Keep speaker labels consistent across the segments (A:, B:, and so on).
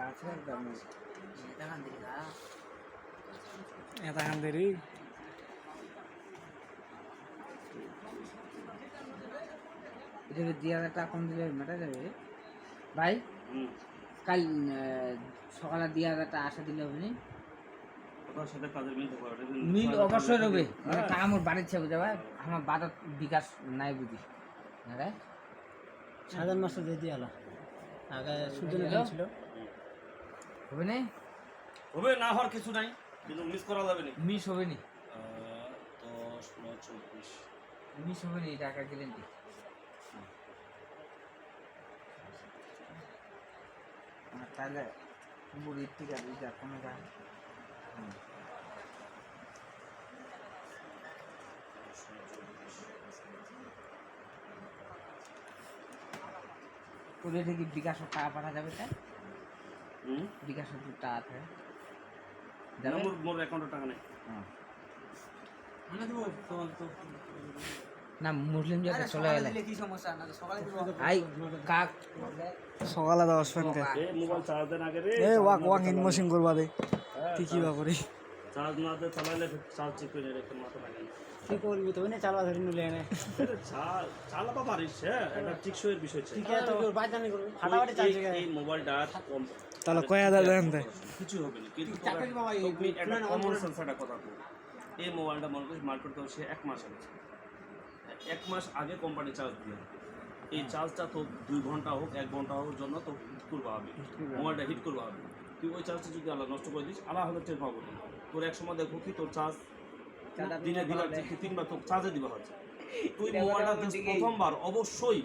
A: আছে একদম
B: এতখান দেরি
A: এটা 2000 টাকা কম দিলে মেটা যাবে ভাই। কাল সকালে 2000 টাকা আসা দিলে আপনি মিল অবশ্যই রবে মানে টাকা আমার বাড়ির ছে বুঝা ভাই আমার বাজার বিকাশ নাই বুঝি না রে
B: সাধারণ মাসে দিয়ে দিয়ে আলা আগে সুজনে ছিল
A: হবে না
C: হবে না হওয়ার কিছু নাই কিন্তু মিস করা যাবে না
A: মিস হবে নি
C: 10 9 24
A: মিস হবে নি টাকা গ্যারেন্টি তাহলে বুড়ির ঠিক আছে যা কোনো যায় পুরে থেকে বিকাশ টাকা পাঠা যাবে তাই বিকাশ টাকা আছে
C: মোর অ্যাকাউন্টে টাকা নেই
A: না মুসলিম জায়গা চলে গেলে
D: কি সমস্যা না সকালে
A: আই কাক
B: সকালে 10 ফ্যানকে
C: মোবাইল চার্জ দেন আগে রে
B: এ ওয়াক ইন মশিং করবা দে ঠিকই বা করি
C: চার্জ না দে চালাইলে চার্জ চেক করে রেখে মাথা লাগে
B: কি করবি তো না চালবা ধরে নিলে এনে
C: চালাবা পারিস হ্যাঁ এটা টিকসইয়ের বিষয়
B: ঠিক আছে তো বাজানি করবি ফাটাফাটি চার্জ
C: এই মোবাইলটা কম
B: তাহলে কয় হাজার দেন তে
C: কিছু হবে না কিন্তু তুমি একটা কমন সেন্স একটা কথা বল এই মোবাইলটা মনে করিস মার্কেট তো সে 1 মাস আগে 1 মাস আগে কোম্পানি চার্জ দিয়ে এই চার্জটা তো 2 ঘন্টা হোক 1 ঘন্টা হোক জন্য তো হিট করবা হবে মোবাইলটা হিট করবা হবে তুই ওই চার্জটা যদি আলাদা নষ্ট করে দিস আলাদা হলে টের পাবো তোর এক সময় দেখো কি তোর চার্জ দিনে দিবার থেকে 3 বার তো চার্জে দিবা হচ্ছে তুই মোবাইলটা প্রথমবার অবশ্যই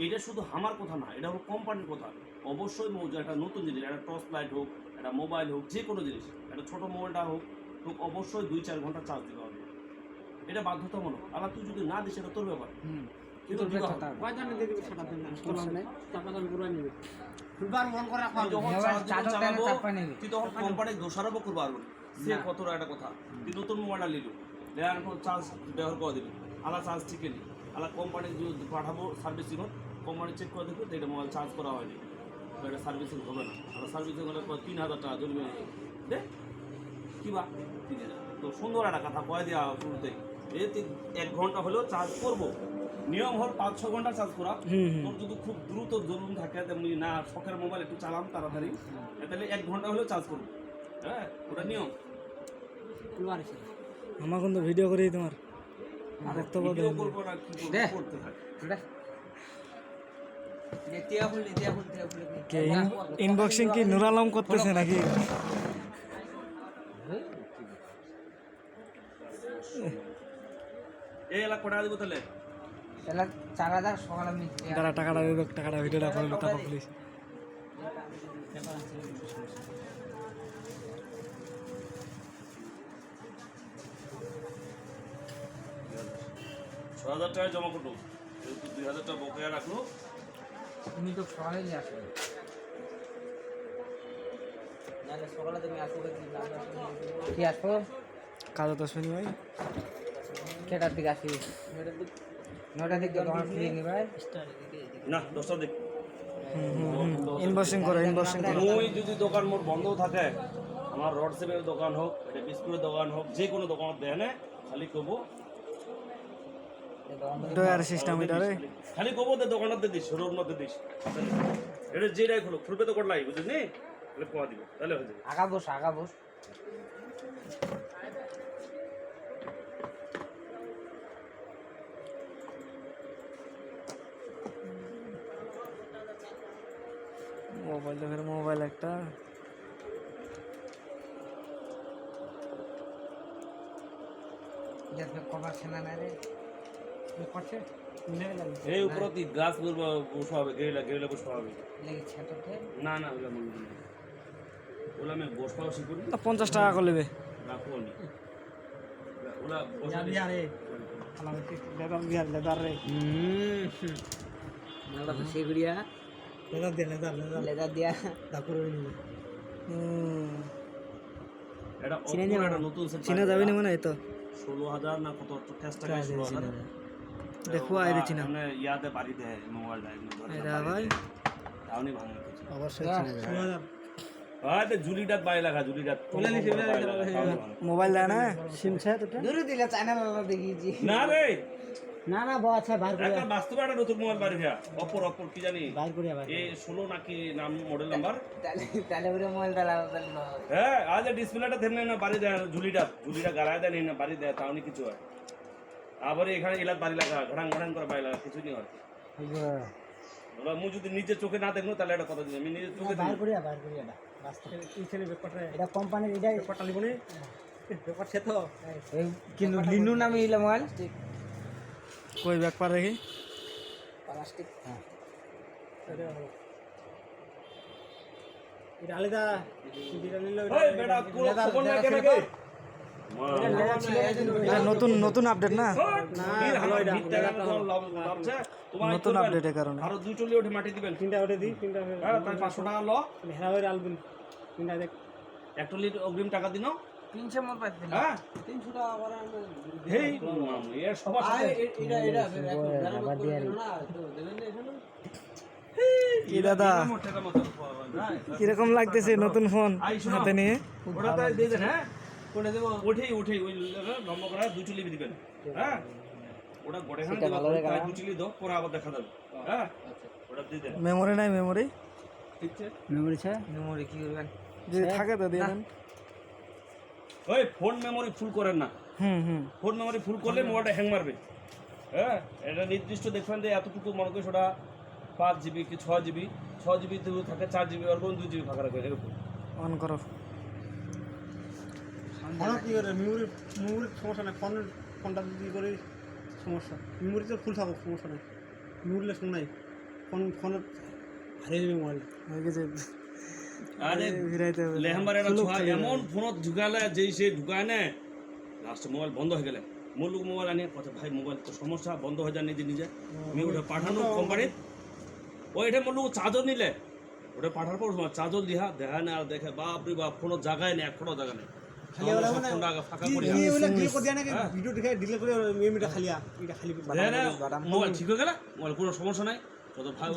C: এটা শুধু আমার কথা না এটা হলো কোম্পানির কথা অবশ্যই একটা নতুন জিনিস একটা টর্চ লাইট হোক একটা মোবাইল হোক যে কোনো জিনিস একটা ছোটো মোবাইলটা হোক তো অবশ্যই 2-4 ঘন্টা চার্জ দিতে হবে এটা বাধ্যতামূলক আবার তুই যদি না দিস এটা তোর ব্যাপার কিন্তু তুই তখন কোম্পানির দোষারোপ করবো আর সে কত একটা কথা তুই নতুন মোবাইলটা নিল দেওয়ার পর চার্জ ব্যবহার করে দিবি আলাদা চার্জ ঠিকই নেই আলাদা কোম্পানি যদি পাঠাবো সার্ভিসিং হোক কোম্পানি চেক করে দেখবে তো এটা মোবাইল চার্জ করা হয়নি তো এটা সার্ভিসিং হবে না আর সার্ভিসিং হলে 3000 টাকা জরিমানা দে কী বা 3000 তো সুন্দর একটা কথা কয়ে দেওয়া শুরুতেই এই 1 ঘন্টা হলেও চার্জ করবো নিয়ম হল 5-6 ঘন্টা চার্জ করা তোর যদি খুব দ্রুত জরুরি থাকে তেমনি না শখের মোবাইল একটু চালাম তাড়াতাড়ি তাহলে 1 ঘন্টা হলেও চার্জ করবো হ্যাঁ ওটা নিয়ম
B: আমার কিন্তু ভিডিও করি তোমার বক্তব্য
C: ভিডিও করবো না কি করতে থাকে
B: ইনবক্সিং কি নুর আলম করতেছে নাকি
C: এই এলাকা কটা দিব তাহলে
A: তাহলে 4000 সকালে আমি
B: তারা টাকাটা দেবে টাকাটা ভিডিওটা করে টাকা প্লিজ
C: $6000 টাকা জমা করলো 2000 টাকা বকেয়া রাখলো
A: তুমি তো সকালে নিয়ে আসবে সকালে তুমি আসবে কি আসবো
B: কাজ তো শুনি ভাই
A: কেটার দিকে আসি 9টার দিকে দোকান খুলে নি ভাই
C: না 10টা দেখ
B: ইনবক্সিং করো
C: ওই যদি দোকান মোট বন্ধ থাকে আমার রড সেভের দোকান হোক এটা বিস্কুটের দোকান হোক যে কোনো দোকান দেয় না খালি কবো
B: ডয়ার সিস্টেম এটা রে
C: খালি কবো দোকানটাতে দিস রোড মধ্যে দিস এটা যেটাই খুলো খুলবে তো করলাই বুঝলি তাহলে কোয়া দিব তাহলে হয়ে যাবে
A: আগা বস
B: মোবাইল দেখের মোবাইল একটা
A: দেখবে কভার সেনা না রে করছে
C: এই উপরতি গ্লাস বসা হবে গেরিলা বসা হবে
A: লেগে ছেটাতে
C: না ওগুলা মনে নেই ওগুলা আমি বসপাও শিখুন
B: 50 টাকা করে নেবে
C: রাখো নি ওগুলা বসা
B: রে লেদার রে
A: মালটা তো সেগুড়িয়া লেদার দিয়া
B: তারপর
C: এটা একটা নতুন সেট
B: চিনা যাবে না মানে তো
C: 16000 না কত ক্যাশ টাকা 16000
B: দেখো আইরে চিনা
C: মানে ইয়াতে পারি দেয় মোবাইলটা
B: এটা ভাই
C: তাওনি ভাঙা কিছু
B: অবশ্যই চিনা যাবে
C: আরে জুলিটাত বাই লাগা জুলিটাত
B: মোবাইল দেয় না সিম ছে তোটা
A: দূরে দিলে চ্যানেল দেখিয়েছি
C: না রে
B: না না বড় আছে বার করে
C: একটা বাস্তবে একটা নতুন মোবাইল বাড়ি হ্যাঁ অপর কি জানি
B: বার করে ভাই
C: এই 16 নাকি নাম মডেল নাম্বার
A: তাহলে ওরে মোবাইল দালাল
C: হ্যাঁ আজ ডিসপ্লেটা থেমনে না বাড়ি দেয় ঝুলিটা গাড়ায় দেয় না বাড়ি দেয় তাও নি কিছু হয় আবার এখানে এলাত বাড়ি লাগা ঘড়াং ঘড়াং করে বাড়ি লাগা কিছু নি হয় ওরা মু যদি নিজের চোখে না দেখনো তাহলে একটা কথা দিই আমি নিজের চোখে
B: বার করে এটা বাস্তবে ইছেনে ব্যাপারটা এটা কোম্পানির এটা ব্যাপারটা লিবনি ব্যাপার সে তো
A: কিন্তু লিনু নামে ইলা মোবাইল
B: কই ব্যাপার রেখে
A: প্লাস্টিক
B: এটা আলাদা এটা নিলো
C: ওই বেটা কোন খবর না কেন কে
B: এটা নতুন নতুন আপডেট না নতুন আপডেটের কারণে
C: আরো 2 চলি ওঠে মাটি দিবেন
B: তিনটা ওটা দি তিনটা
C: হ্যাঁ তাই 500 টাকা ল
B: হেরা হয়ে আলবিন তিনটা দেখ
C: 1 টলি অগ্রিম টাকা দিনো
A: 300 মোর পাইতে
C: হ্যাঁ
A: 300 টাকা করে
C: হেই এর সবার সাথে
A: এটা
B: কি দাদা কিরকম লাগতেছে নতুন ফোন হাতে নিয়ে
C: ওটা তাই দিয়ে দেন হ্যাঁ কোনে দেব ওঠেই ওই লম্বা করে 2 চলি দিবেন হ্যাঁ ওটা গড়ে খান দেব তাই 2 চলি দাও পরে আবার দেখা যাবে হ্যাঁ ওটা দিয়ে দেন
B: মেমোরি নাই মেমোরি
C: ঠিক আছে
B: মেমোরি আছে
A: মেমোরি কি করবেন
B: যদি থাকে তো দিয়ে দেন
C: ওই ফোন মেমোরি ফুল করেন না ফোন মেমোরি ফুল করলে মোবাইলটা হ্যাং মারবে হ্যাঁ এটা নির্দিষ্ট দেখবেন যে এতটুকু মনে করি ওটা 5 জিবি কি 6 জিবি 6 জিবি তো থাকে 4 জিবি আর কোন 2 জিবি ফাঁকা রাখবে এরকম
B: অন করো ফোন কি করে মেমোরি সমস্যা নাই ফোনটা কি করে সমস্যা মেমোরি তো ফুল থাকুক সমস্যা নাই মেমোরিলে শুন নাই ফোনের হারিয়ে যাবে মোবাইল হয়ে গেছে
C: আরে লেহাম্বারে ছোয়া এমন ফোনত ঢুকালে যেই সে ঢুকায় না লাস্ট মোবাইল বন্ধ হয়ে গেলে মুলুক মোবাইল আনিয়ে কথা ভাই মোবাইল তো সমস্যা বন্ধ হয়ে যায় নিজে আমি ওটা পাঠানো কোম্পানির ওইটা মুলুক চার্জর নিলে ওটা পাঠার পর চার্জর দেখা না আর দেখে বাপ রে বাপ কোনো জায়গায় নেই এখনো জায়গা নেই খালি ওলা মানে ফাঁকা করে
B: ডিলিট করে দেয়া নাকি ভিডিও দেখে ডিলিট করে মেমোরিটা খালি এটা খালি
C: মোবাইল ঠিক হয়ে গেল মোবাইল কোনো সমস্যা নাই কত ভাই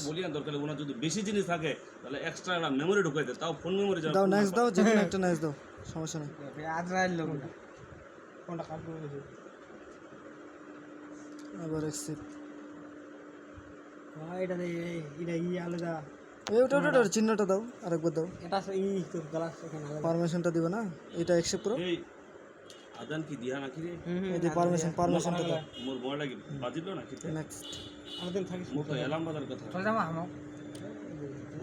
C: বলি না দরকার ওনার যদি বেশি জিনিস থাকে তাহলে এক্সট্রা একটা মেমোরি ঢুকাই দেয় তাও ফোন মেমোরি
B: দাও নেক্সট দাও যে কোনো একটা নেক্সট দাও সমস্যা নেই
A: আজ রাইল লোক
B: কোনটা কাটবো আবার এক্সেপ্ট এটা এটা আলাদা ওটা চিহ্নটা দাও আরেকবার দাও এটা তো গ্লাস এখানে পারমিশনটা দিবে না এটা অ্যাকসেপ্ট করো
C: এই আদান কি দিয়া নাকি রে
B: এই যে পারমিশনটা দাও
C: মোর মোবাইল লাগি বাজিলো না কিতে
B: নেক্সট আরেকদিন থাকিস
C: মোর তো অ্যালার্ম বাজার কথা
A: চল যাবো হামো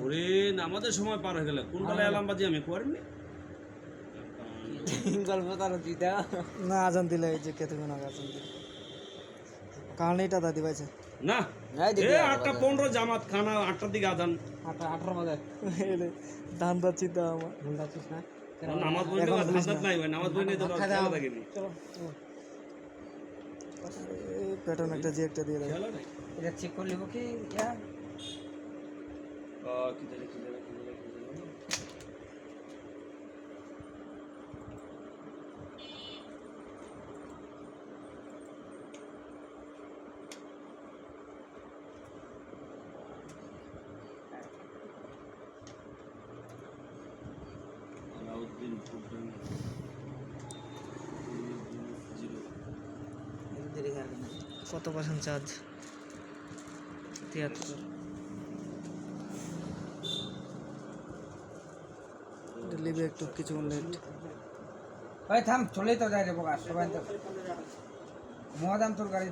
C: ওরে আমাদের সময় পার হয়ে গেল কোন কালে অ্যালার্ম বাজি আমি করিনি
A: গল্প তারা দিদা
B: না আজান দিলে এই যে কেতক্ষণ আগে আজান দিলে কারণেটা দাদি ভাইছে
C: না এই 8:15 জামাত খানা 8টার দিকে আজান
A: 18 বাজে
B: ধান দাচ্ছি তো আমার ধান দাচ্ছিস না
C: নামাজ পড়লে হাজাত নাই ভাই নামাজ পড়লে তো খেলা থাকে নি
B: চলো এই প্যাটার্ন একটা যে একটা দিয়ে দাও
C: খেলা নাই
A: এটা চেক করে লিব কি ইয়া
C: কি জানি
B: কত পার্সেন্ট চার্জ 73 ডেলিভারি একটু কিছু লেট
A: ওই থাম চলেই তো যাই রে বাবা সবাই তো মহাদাম তোর গাড়ি